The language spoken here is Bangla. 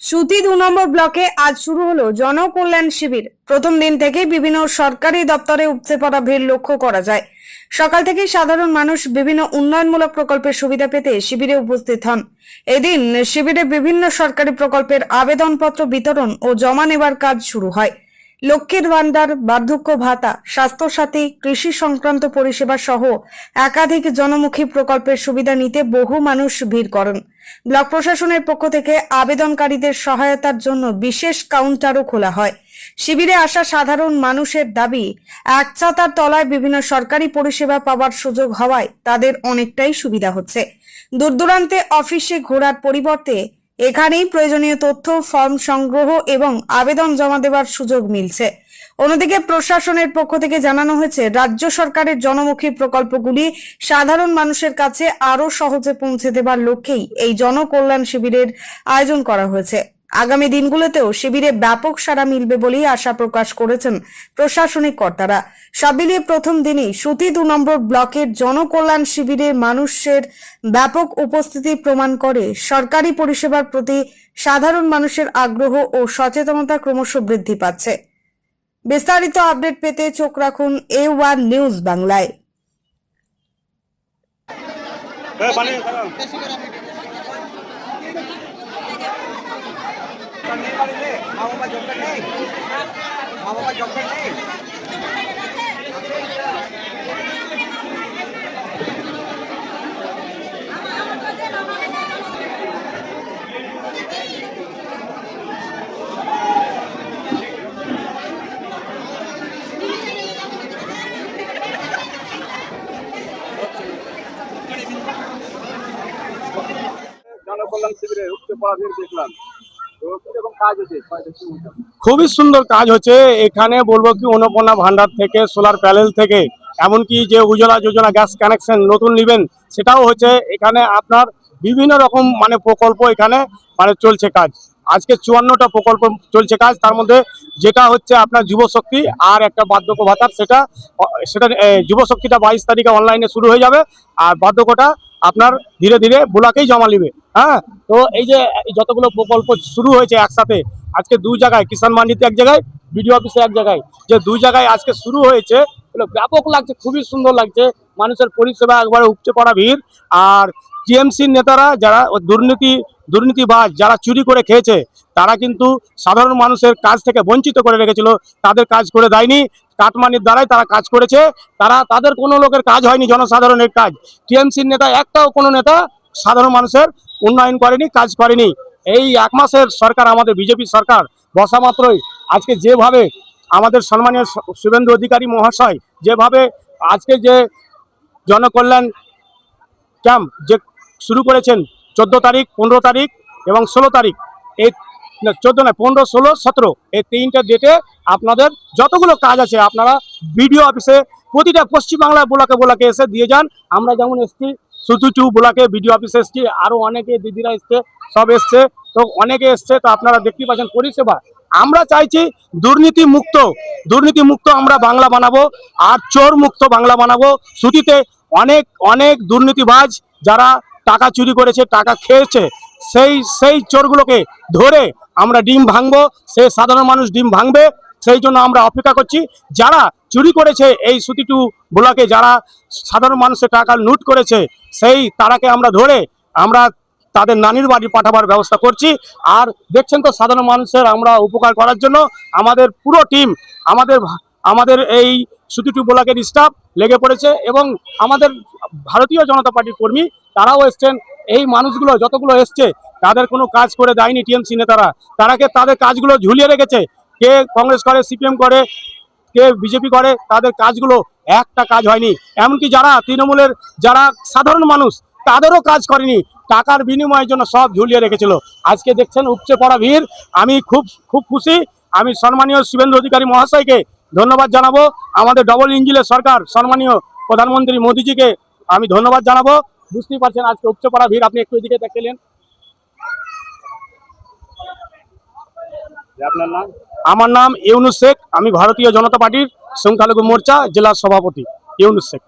সুতি ২ নম্বর ব্লকে আজ শুরু হলো জনকল্যাণ শিবির। প্রথম দিন থেকে বিভিন্ন সরকারি দপ্তরে উপচে পড়া ভিড় লক্ষ্য করা যায়। সকাল থেকে সাধারণ মানুষ বিভিন্ন উন্নয়নমূলক প্রকল্পের সুবিধা পেতে শিবিরে উপস্থিত হন। এদিন শিবিরে বিভিন্ন সরকারি প্রকল্পের আবেদনপত্র বিতরণ ও জমা নেবার কাজ শুরু হয়। লক্ষ্মীর ভান্ডার, বার্ধক্য ভাতা, স্বাস্থ্যসাথী, কৃষি সংক্রান্ত পরিষেবা সহ একাধিক জনমুখী প্রকল্পের সুবিধা নিতে বহু মানুষ ভিড় করেন। ব্লক প্রশাসনের পক্ষ থেকে আবেদনকারীদের সহায়তার জন্য বিশেষ কাউন্টারও খোলা হয়। শিবিরে আসা সাধারণ মানুষের দাবি, এক ছাতার তলায় বিভিন্ন সরকারি পরিষেবা পাওয়ার সুযোগ হওয়ায় তাদের অনেকটাই সুবিধা হচ্ছে। দূরদূরান্তে অফিসে ঘোরার পরিবর্তে এখানেই প্রয়োজনীয় তথ্য, ফর্ম সংগ্রহ এবং আবেদন জমা দেওয়ার সুযোগ মিলছে। অন্যদিকে প্রশাসনের পক্ষ থেকে জানানো হয়েছে, রাজ্য সরকারের জনমুখী প্রকল্পগুলি সাধারণ মানুষের কাছে আরো সহজে পৌঁছে দেবার লক্ষ্যেই এই জনকল্যাণ শিবিরের আয়োজন করা হয়েছে। আগামী দিনগুলোতেও শিবিরে ব্যাপক সাড়া মিলবে বলেই আশা প্রকাশ করেছেন প্রশাসনিক কর্তারা। সব মিলিয়ে প্রথম দিনেই সুতি ২ নম্বর ব্লকের জনকল্যাণ শিবিরে মানুষের ব্যাপক উপস্থিতি প্রমাণ করে সরকারি পরিষেবার প্রতি সাধারণ মানুষের আগ্রহ ও সচেতনতা ক্রমশ বৃদ্ধি পাচ্ছে। বিস্তারিত আপডেট পেতে চোখ রাখুন A1 নিউজ বাংলায়। জনকল্যাণ শিবিরে উপচে পড়া ভিড় দেখলাম, তো কিরকম কাজ হচ্ছে? খুবই সুন্দর কাজ হচ্ছে এখানে। বলবো কি, অন্নপূর্ণা ভান্ডার থেকে, সোলার প্যানেল থেকে, এমনকি যে উজ্জ্বলা যোজনা গ্যাস কানেকশন নতুন নেবেন সেটাও হচ্ছে এখানে। আপনার বিভিন্ন রকম প্রকল্প এখানে চলছে কাজ। আজকে 54টা প্রকল্প চলছে কাজ। তার মধ্যে যেটা হচ্ছে আপনার যুবশক্তি আর একটা বার্ধক্য ভাতার, সেটা যুবশক্তিটা 22 তারিখে অনলাইনে শুরু হয়ে যাবে, আর বার্ধক্যটা আপনার ধীরে ধীরে ব্লকেই জমা নেবে। হ্যাঁ, তো এই যে যতগুলো প্রকল্প শুরু হয়েছে একসাথে, আজকে 2 জায়গায়, কিষাণ মান্ডিতে এক জায়গায়, বিডিও অফিসে এক জায়গায়, যে 2 জায়গায় আজকে শুরু হয়েছে, ব্যাপক লাগছে, খুবই সুন্দর লাগছে। মানুষের পরিষেবা একবারে উপচে পড়া ভিড়। আর টিএমসির নেতারা যারা দুর্নীতিবাজ, যারা চুরি করে খেয়েছে, তারা কিন্তু সাধারণ মানুষের কাজ থেকে বঞ্চিত করে রেখেছিল, তাদের কাজ করে দেয়নি। কাটমানির দ্বারাই তারা কাজ করেছে। তাদের কোনো লোকের কাজ হয়নি, জনসাধারণের কাজ। টিএমসির নেতা একটাও কোনো নেতা সাধারণ মানুষের উন্নয়ন করেনি, কাজ করেনি। এই 1 মাসের সরকার, আমাদের বিজেপি সরকার বসা মাত্রই আজকে যেভাবে আমাদের সম্মানীয় শুভেন্দু অধিকারী মহাশয় যেভাবে আজকে যে জনকল্যাণ ক্যাম্প যে শুরু করেছেন 14 তারিখ, 15 তারিখ এবং 16 তারিখ, এই 14 নয়, 15, 16, 17 এই 3টা ডেটে আপনাদের যতগুলো কাজ আছে আপনারা বিডিও অফিসে প্রতিটা পশ্চিমবাংলা ব্লকে এসে দিয়ে যান। আমরা যেমন এসছি সুতি 2 ব্লকে বিডিও অফিসে এসছি, আরও অনেকে দিদিরা এসছে, সব এসছে, তো অনেকে এসছে। তো আপনারা দেখতে পাচ্ছেন পরিষেবা। আমরা চাইছি দুর্নীতি মুক্ত আমরা বাংলা বানাবো, আর চোর মুক্ত বাংলা বানাবো। সুতিতে অনেক দুর্নীতিবাজ যারা টাকা চুরি করেছে, টাকা খেয়েছে, সেই চোরগুলোকে ধরে আমরা ডিম ভাঙবো। সেই সাধারণ মানুষ ডিম ভাঙবে, সেই জন্য আমরা অপেক্ষা করছি। যারা চুরি করেছে এই সুতি 2 ব্লকে, যারা সাধারণ মানুষের টাকা লুট করেছে, তারাকে আমরা ধরে আমরা তাদের নানির বাড়ি পাঠাবার ব্যবস্থা করছি। আর দেখছেন তো সাধারণ মানুষের আমরা উপকার করার জন্য আমাদের পুরো টিম, আমাদের এই সুতি 2 ব্লকের স্টাফ লেগে পড়েছে, এবং আমাদের ভারতীয় জনতা পার্টির কর্মী তারাও এসছেন। এই মানুষগুলো যতগুলো এসছে, তাদের কোনো কাজ করে দেয়নি টিএমসি নেতারা। তাদের কাজগুলো ঝুলিয়ে রেখেছে। কে কংগ্রেস করে, সিপিএম করে, কে বিজেপি করে, তাদের কাজগুলো একটা কাজ হয়নি। এমনকি যারা তৃণমূলের, যারা সাধারণ মানুষ, তাদেরও কাজ করেনি, টাকার বিনিময়ের জন্য সব ঝুলিয়ে রেখেছিল। আজকে দেখছেন উপচে পড়া ভিড়। আমি খুব খুশি। আমি সম্মানীয় শুভেন্দু অধিকারী মহাশয়কে ধন্যবাদ জানাবো। আমাদের ডবল ইঞ্জিনের সরকার সম্মানীয় প্রধানমন্ত্রী মোদীজিকে আমি ধন্যবাদ জানাবো। বুঝতেই পারছেন আজকে উপচে পড়া ভিড়। আপনি একটু এদিকে দেখলেন। আপনার নাম? আমার নাম ইউনুস শেখ। আমি ভারতীয় জনতা পার্টির সংখ্যালঘু মোর্চা জেলা সভাপতি ইউনুস শেখ।